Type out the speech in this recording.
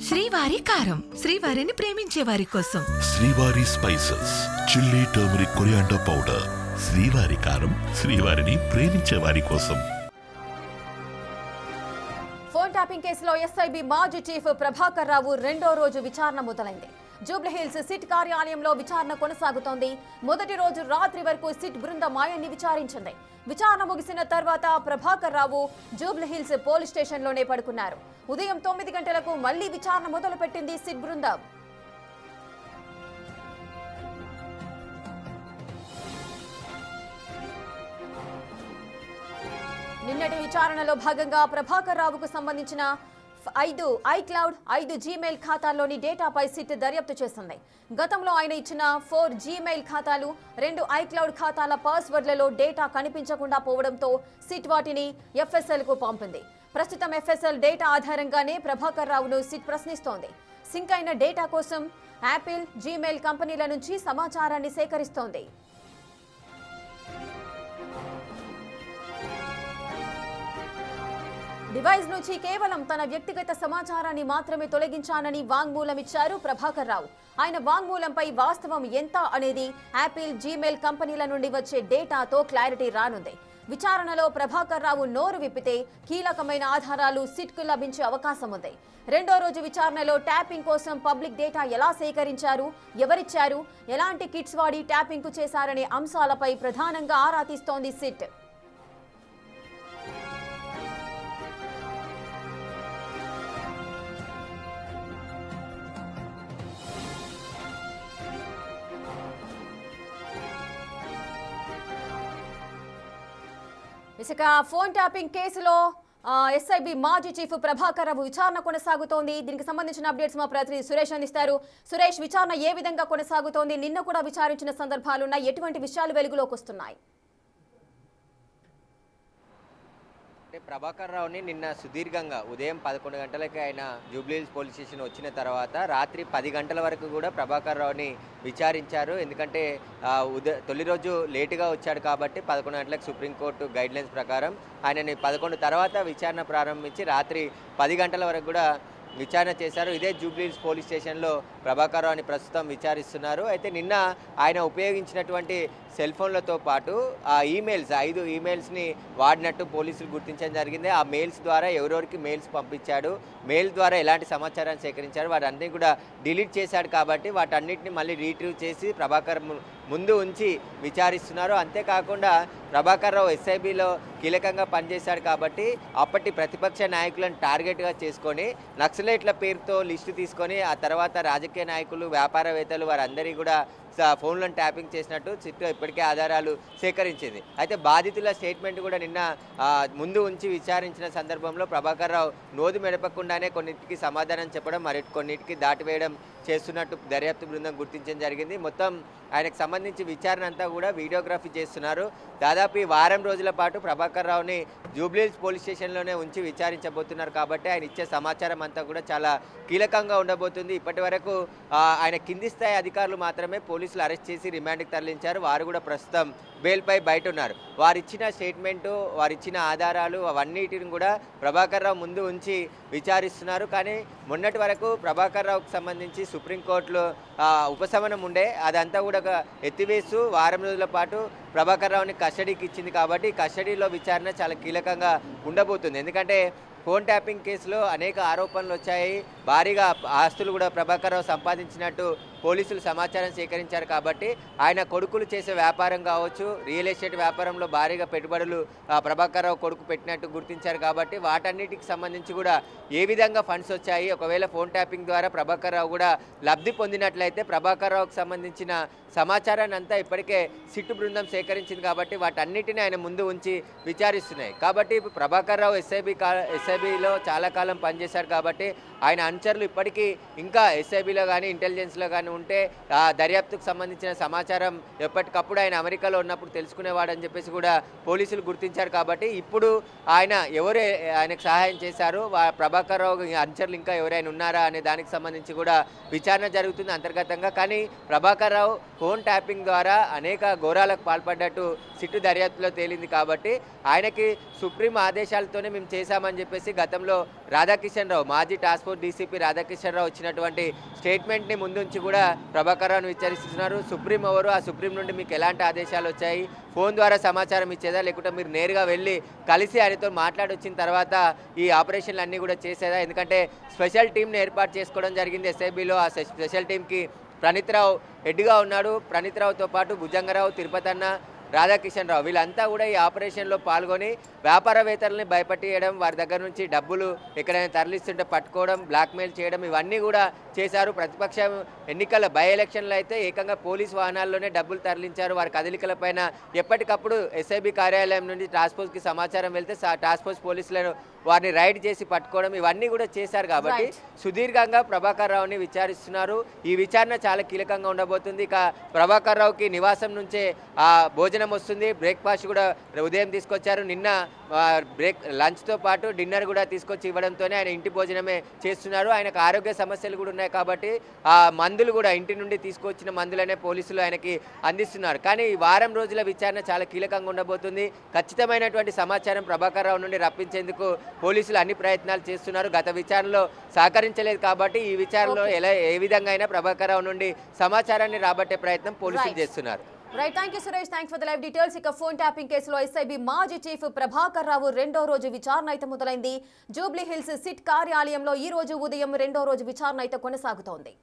శ్రీవారి కారం, శ్రీవారిని ప్రేమించే వారి కోసం. శ్రీవారి spices, chilli, turmeric, coriander powder. శ్రీవారి కారం, శ్రీవారిని ప్రేమించే వారి కోసం. ఫోన్ ట్యాపింగ్ కేసులో ఎస్ఐబి మాజీ చీఫ్ ప్రభాకర్ రావు రెండో రోజు విచారణ మొదలైంది. జూబ్లీహిల్స్ సిట్ కార్యాలయంలో విచారణ కొనసాగుతోంది. మొదటి రోజు రాత్రి వరకు సిట్ బృందం ఆయన్ని విచారించింది. విచారణ ముగిసిన తర్వాత ప్రభాకర్ రావు జూబ్లీహిల్స్ పోలీస్ స్టేషన్లోనే పడుకున్నారు. ఉదయం 9 గంటలకు మళ్లీ విచారణ మొదలుపెట్టింది సిట్ బృందం. నిన్నటి విచారణలో భాగంగా ప్రభాకర్ రావుకు సంబంధించిన 5 ఐక్లౌడ్, 5 జీమెయిల్ ఖాతాల్లోని డేటాపై సిట్ దర్యాప్తు చేస్తుంది. గతంలో ఆయన ఇచ్చిన 4 జీమెయిల్ ఖాతాలు, 2 ఐక్లౌడ్ ఖాతాల పాస్వర్డ్లలో డేటా కనిపించకుండా పోవడంతో సిట్ వాటిని ఎఫ్ఎస్ఎల్కు పంపింది. ప్రస్తుతం ఎఫ్ఎస్ఎల్ డేటా ఆధారంగానే ప్రభాకర్ రావును సిట్ ప్రశ్నిస్తోంది. సింక్ అయిన డేటా కోసం యాపిల్, జీమెయిల్ కంపెనీల నుంచి సమాచారాన్ని సేకరిస్తోంది. డివైస్ నుంచి కేవలం తన వ్యక్తిగత సమాచారాన్ని మాత్రమే తొలగించానని వాంగ్మూలం ఇచ్చారు ప్రభాకర్ రావు. ఆయన వాంగ్మూలంపై వాస్తవం ఎంత అనేది యాపిల్, జీమెయిల్ కంపెనీల నుండి వచ్చే డేటాతో క్లారిటీ రానుంది. విచారణలో ప్రభాకర్ రావు నోరు విప్పితే కీలకమైన ఆధారాలు సిట్కు లభించే అవకాశం ఉంది. రెండో రోజు విచారణలో ట్యాపింగ్ కోసం పబ్లిక్ డేటా ఎలా సేకరించారు, ఎవరిచ్చారు, ఎలాంటి కిట్స్ వాడి ట్యాపింగ్ కు చేశారనే అంశాలపై ప్రధానంగా ఆరా తీస్తోంది సిట్. ఇసుక ఫోన్ ట్యాపింగ్ కేసులో ఎస్ఐబి మాజీ చీఫ్ ప్రభాకర్ రావు విచారణ కొనసాగుతోంది. దీనికి సంబంధించిన అప్డేట్స్ మా ప్రతినిధి సురేష్ అందిస్తారు. సురేష్, విచారణ ఏ విధంగా కొనసాగుతోంది? నిన్న కూడా విచారించిన సందర్భాలున్నాయి. ఎటువంటి విషయాలు వెలుగులోకి వస్తున్నాయి? ప్రభాకర్ రావుని నిన్న సుదీర్ఘంగా ఉదయం 11 గంటలకి ఆయన జూబ్లీహిల్స్ పోలీస్ స్టేషన్ వచ్చిన తర్వాత రాత్రి 10 గంటల వరకు కూడా ప్రభాకర్ రావుని విచారించారు. ఎందుకంటే తొలి రోజు లేటుగా వచ్చాడు కాబట్టి 11 గంటలకు సుప్రీంకోర్టు గైడ్లైన్స్ ప్రకారం ఆయనని 11 తర్వాత విచారణ ప్రారంభించి రాత్రి 10 గంటల వరకు కూడా విచారణ చేశారు. ఇదే జూబ్లీహిల్స్ పోలీస్ స్టేషన్లో ప్రభాకర్ రావుని ప్రస్తుతం విచారిస్తున్నారు. అయితే నిన్న ఆయన ఉపయోగించినటువంటి సెల్ ఫోన్లతో పాటు ఆ ఈమెయిల్స్ 5 ఈమెయిల్స్ని వాడినట్టు పోలీసులు గుర్తించడం జరిగింది. ఆ మెయిల్స్ ద్వారా ఎవరెవరికి మెయిల్స్ పంపించాడు, మెయిల్ ద్వారా ఎలాంటి సమాచారాన్ని సేకరించాడు, వాటన్నీ కూడా డిలీట్ చేశాడు. కాబట్టి వాటన్నిటిని మళ్ళీ రీట్రీవ్ చేసి ప్రభాకర్ ముందు ఉంచి విచారిస్తున్నారు. అంతేకాకుండా ప్రభాకర్ రావు ఎస్ఐబిలో కీలకంగా పనిచేశాడు కాబట్టి అప్పటి ప్రతిపక్ష నాయకులను టార్గెట్గా చేసుకొని నక్సలైట్ల పేరుతో లిస్టు తీసుకొని ఆ తర్వాత రాజకీయ నాయకులు, వ్యాపారవేత్తలు వారందరికీ కూడా ఫోన్లను ట్యాపింగ్ చేసినట్టు సిట్ ఇప్పటికే ఆధారాలు సేకరించింది. అయితే బాధితుల స్టేట్మెంట్ కూడా నిన్న ముందు ఉంచి విచారించిన సందర్భంలో ప్రభాకర్ రావు నోరు మెడపకుండానే కొన్నిటికి సమాధానం చెప్పడం, మరి కొన్నిటికి దాటివేయడం చేస్తున్నట్టు దర్యాప్తు బృందం గుర్తించడం జరిగింది. మొత్తం ఆయనకు సంబంధించి విచారణ అంతా కూడా వీడియోగ్రఫీ చేస్తున్నారు. దాదాపు ఈ వారం రోజుల పాటు ప్రభాకర్ రావుని జూబ్లీహిల్స్ పోలీస్ స్టేషన్లోనే ఉంచి విచారించబోతున్నారు. కాబట్టి ఆయన ఇచ్చే సమాచారం అంతా కూడా చాలా కీలకంగా ఉండబోతుంది. ఇప్పటి వరకు ఆయన కింది స్థాయి అధికారులు మాత్రమే పోలీసులు అరెస్ట్ చేసి రిమాండ్కి తరలించారు. వారు కూడా ప్రస్తుతం బెయిల్పై బయట ఉన్నారు. వారిచ్చిన స్టేట్మెంటు, వారిచ్చిన ఆధారాలు అవన్నిటిని కూడా ప్రభాకర్ రావు ముందు ఉంచి విచారిస్తున్నారు. కానీ మొన్నటి వరకు ప్రభాకర్ రావుకు సంబంధించి సుప్రీంకోర్టులో ఉపశమనం ఉండే, అదంతా కూడా ఎత్తివేస్తూ వారం రోజుల పాటు ప్రభాకర్ రావుని కస్టడీకి ఇచ్చింది. కాబట్టి కస్టడీలో విచారణ చాలా కీలకంగా ఉండబోతుంది. ఎందుకంటే ఫోన్ ట్యాపింగ్ కేసులో అనేక ఆరోపణలు వచ్చాయి. భారీగా ఆస్తులు కూడా ప్రభాకర్ రావు సంపాదించినట్టు పోలీసులు సమాచారం సేకరించారు. కాబట్టి ఆయన కొడుకులు చేసే వ్యాపారం కావచ్చు, రియల్ ఎస్టేట్ వ్యాపారంలో భారీగా పెట్టుబడులు ప్రభాకర్ రావు కొడుకు పెట్టినట్టు గుర్తించారు. కాబట్టి వాటన్నిటికి సంబంధించి కూడా ఏ విధంగా ఫండ్స్ వచ్చాయి, ఒకవేళ ఫోన్ ట్యాపింగ్ ద్వారా ప్రభాకర్ రావు కూడా లబ్ధి పొందినట్లయితే ప్రభాకర్ రావుకు సంబంధించిన సమాచారాన్ని అంతా ఇప్పటికే సిట్టు బృందం సేకరించింది. కాబట్టి వాటన్నిటిని ఆయన ముందు ఉంచి విచారిస్తున్నాయి. కాబట్టి ప్రభాకర్ రావు ఎస్ఐబిలో చాలా కాలం పనిచేశారు. కాబట్టి ఆయన అనుచరులు ఇప్పటికీ ఇంకా ఎస్ఐబిలో కానీ ఇంటెలిజెన్స్లో కానీ ఉంటే దర్యాప్తుకు సంబంధించిన సమాచారం ఎప్పటికప్పుడు ఆయన అమెరికాలో ఉన్నప్పుడు తెలుసుకునేవాడని చెప్పేసి కూడా పోలీసులు గుర్తించారు. కాబట్టి ఇప్పుడు ఆయన ఎవరు ఆయనకు సహాయం చేశారు, ప్రభాకర్ రావు అనుచరులు ఇంకా ఎవరైనా ఉన్నారా అనే దానికి సంబంధించి కూడా విచారణ జరుగుతుంది అంతర్గతంగా. కానీ ప్రభాకర్ రావు ఫోన్ ట్యాపింగ్ ద్వారా అనేక ఘోరాలకు పాల్పడ్డట్టు సిట్టు దర్యాప్తులో తేలింది. కాబట్టి ఆయనకి సుప్రీం ఆదేశాలతోనే మేము చేశామని చెప్పేసి గతంలో రాధాకిషన్ రావు మాజీ టాస్క్ ఫోర్స్ డీసీపీ రాధాకిషన్ రావు ఇచ్చినటువంటి స్టేట్మెంట్ని ముందుంచి కూడా ప్రభాకర్ రావును విచారిస్తున్నారు. సుప్రీం ఎవరు, ఆ సుప్రీం నుండి మీకు ఎలాంటి ఆదేశాలు వచ్చాయి, ఫోన్ ద్వారా సమాచారం ఇచ్చేదా లేకుంటే మీరు నేరుగా వెళ్ళి కలిసి ఆయనతో మాట్లాడొచ్చిన తర్వాత ఈ ఆపరేషన్లు అన్నీ కూడా చేసేదా? ఎందుకంటే స్పెషల్ టీంని ఏర్పాటు చేసుకోవడం జరిగింది ఎస్ఐబిలో. ఆ స్పెషల్ టీంకి ప్రణీత్ రావు హెడ్గా ఉన్నాడు. ప్రణీత్ రావుతో పాటు భుజంగరావు, తిరుపతి అన్న, రాధాకిషన్ రావు వీళ్ళంతా కూడా ఈ ఆపరేషన్లో పాల్గొని వ్యాపారవేత్తలని భయపెట్టేయడం, వారి దగ్గర నుంచి డబ్బులు ఎక్కడైనా తరలిస్తుంటే పట్టుకోవడం, బ్లాక్మెయిల్ చేయడం ఇవన్నీ కూడా చేశారు. ప్రతిపక్షం ఎన్నికల బై ఎలక్షన్లో అయితే ఏకంగా పోలీస్ వాహనాల్లోనే డబ్బులు తరలించారు. వారి కదలికలపైన ఎప్పటికప్పుడు ఎస్ఐబి కార్యాలయం నుండి టాస్క్ ఫోర్స్కి సమాచారం వెళ్తే టాస్క్ ఫోర్స్ పోలీసులను వారిని రైడ్ చేసి పట్టుకోవడం ఇవన్నీ కూడా చేశారు. కాబట్టి సుదీర్ఘంగా ప్రభాకర్ రావుని విచారిస్తున్నారు. ఈ విచారణ చాలా కీలకంగా ఉండబోతుంది. ఇక ప్రభాకర్ రావుకి నివాసం నుంచే భోజనం వస్తుంది, బ్రేక్ఫాస్ట్ కూడా ఉదయం తీసుకొచ్చారు. నిన్న లంచ్తో పాటు డిన్నర్ కూడా తీసుకొచ్చి ఇవ్వడంతోనే ఆయన ఇంటి భోజనమే చేస్తున్నారు. ఆయనకు ఆరోగ్య సమస్యలు కూడా ఉన్నాయి కాబట్టి ఆ మందులు కూడా ఇంటి నుండి తీసుకొచ్చిన మందులనే పోలీసులు ఆయనకి అందిస్తున్నారు. కానీ ఈ వారం రోజుల విచారణ చాలా కీలకంగా ఉండబోతుంది. ఖచ్చితమైనటువంటి సమాచారం ప్రభాకర్ రావు నుండి రప్పించేందుకు పోలీసులు అన్ని ప్రయత్నాలు చేస్తున్నారు. గత విచారణలో సహకరించలేదు కాబట్టి ఈ విచారణలో ఏ విధంగా అయినా ప్రభాకర్ రావు నుండి సమాచారాన్ని రాబట్టే ప్రయత్నం పోలీసులు చేస్తున్నారు. Right, thank you Suresh, thanks for the live details. ఇక ఫోన్ ట్యాపింగ్ కేసులో ఎస్ఐబి మాజీ చీఫ్ ప్రభాకర్ రావు రెండో రోజు విచారణ అయితే మొదలైంది. జూబ్లీ హిల్స్ సిట్ కార్యాలయంలో ఈ రోజు ఉదయం రెండో రోజు విచారణ అయితే కొనసాగుతోంది.